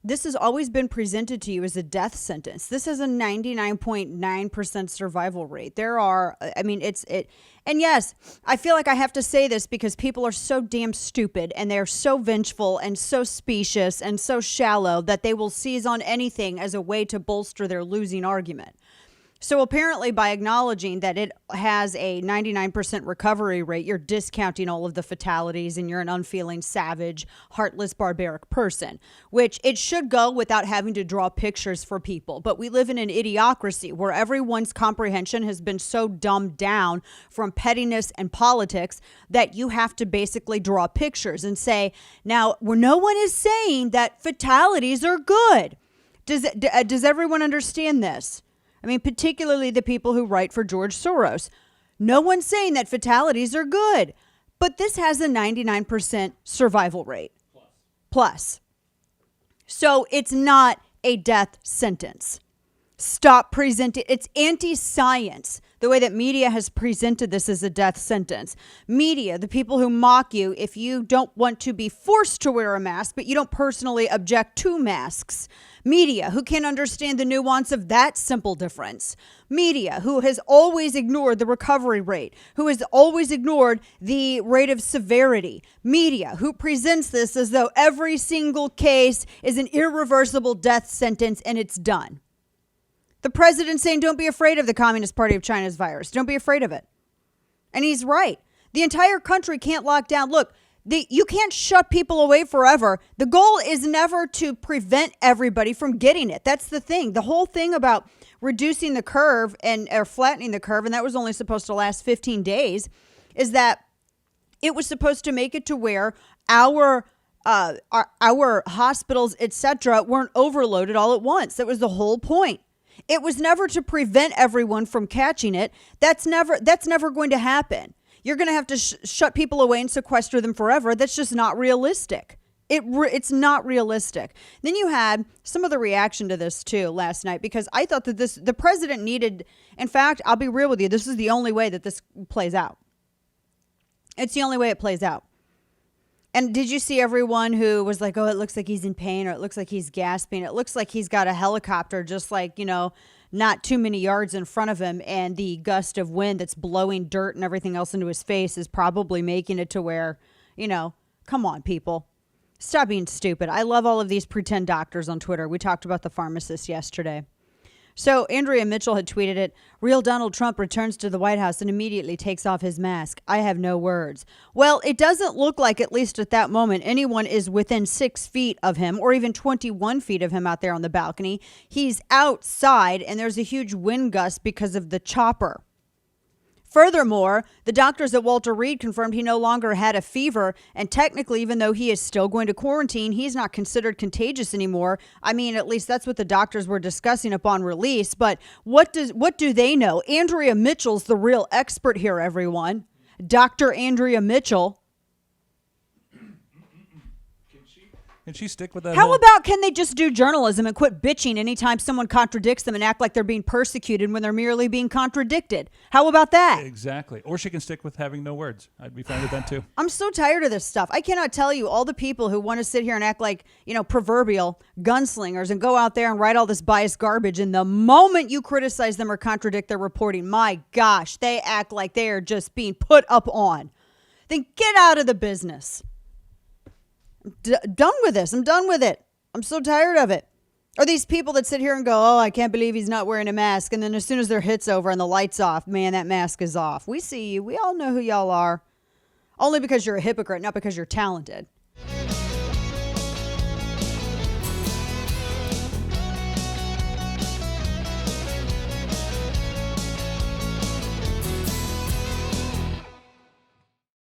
this has always been presented to you as a death sentence. This has a 99.9% survival rate. And yes, I feel like I have to say this because people are so damn stupid and they're so vengeful and so specious and so shallow that they will seize on anything as a way to bolster their losing argument. So apparently by acknowledging that it has a 99% recovery rate, you're discounting all of the fatalities and you're an unfeeling, savage, heartless, barbaric person, which it should go without having to draw pictures for people. But we live in an idiocracy where everyone's comprehension has been so dumbed down from pettiness and politics that you have to basically draw pictures and say, now, where no one is saying that fatalities are good. Does everyone understand this? I mean, particularly the people who write for George Soros. No one's saying that fatalities are good, but this has a 99% survival rate. Plus. So it's not a death sentence. Stop presenting. It's anti-science. The way that media has presented this as a death sentence. Media, the people who mock you if you don't want to be forced to wear a mask, but you don't personally object to masks. Media, who can't understand the nuance of that simple difference. Media, who has always ignored the recovery rate, who has always ignored the rate of severity. Media, who presents this as though every single case is an irreversible death sentence and it's done. The president saying, don't be afraid of the Communist Party of China's virus. Don't be afraid of it. And he's right. The entire country can't lock down. Look, you can't shut people away forever. The goal is never to prevent everybody from getting it. That's the thing. The whole thing about reducing the curve or flattening the curve, and that was only supposed to last 15 days, is that it was supposed to make it to where our hospitals, etc., weren't overloaded all at once. That was the whole point. It was never to prevent everyone from catching it. That's never going to happen. You're going to have to shut people away and sequester them forever. That's just not realistic. It's not realistic. Then you had some of the reaction to this too last night, because I thought that the president needed, in fact, I'll be real with you, this is the only way that this plays out. It's the only way it plays out. And did you see everyone who was like, oh, it looks like he's in pain, or it looks like he's gasping. It looks like he's got a helicopter just like, not too many yards in front of him. And the gust of wind that's blowing dirt and everything else into his face is probably making it to where, come on, people. Stop being stupid. I love all of these pretend doctors on Twitter. We talked about the pharmacist yesterday. So Andrea Mitchell had tweeted it. Real Donald Trump returns to the White House and immediately takes off his mask. I have no words. Well, it doesn't look like, at least at that moment, anyone is within 6 feet of him or even 21 feet of him out there on the balcony. He's outside and there's a huge wind gust because of the chopper. Furthermore, the doctors at Walter Reed confirmed he no longer had a fever, and technically, even though he is still going to quarantine, he's not considered contagious anymore. I mean, at least that's what the doctors were discussing upon release. But what do they know? Andrea Mitchell's the real expert here, everyone. Dr. Andrea Mitchell. Can she stick with that? How about can they just do journalism and quit bitching anytime someone contradicts them and act like they're being persecuted when they're merely being contradicted? How about that? Exactly. Or she can stick with having no words. I'd be fine with that too. I'm so tired of this stuff. I cannot tell you all the people who want to sit here and act like, proverbial gunslingers and go out there and write all this biased garbage. And the moment you criticize them or contradict their reporting, my gosh, they act like they are just being put up on. Then get out of the business. Done with this. I'm done with it. I'm so tired of it. Or these people that sit here and go, oh, I can't believe he's not wearing a mask. And then as soon as their hit's over and the light's off, man, that mask is off. We see you. We all know who y'all are. Only because you're a hypocrite, not because you're talented.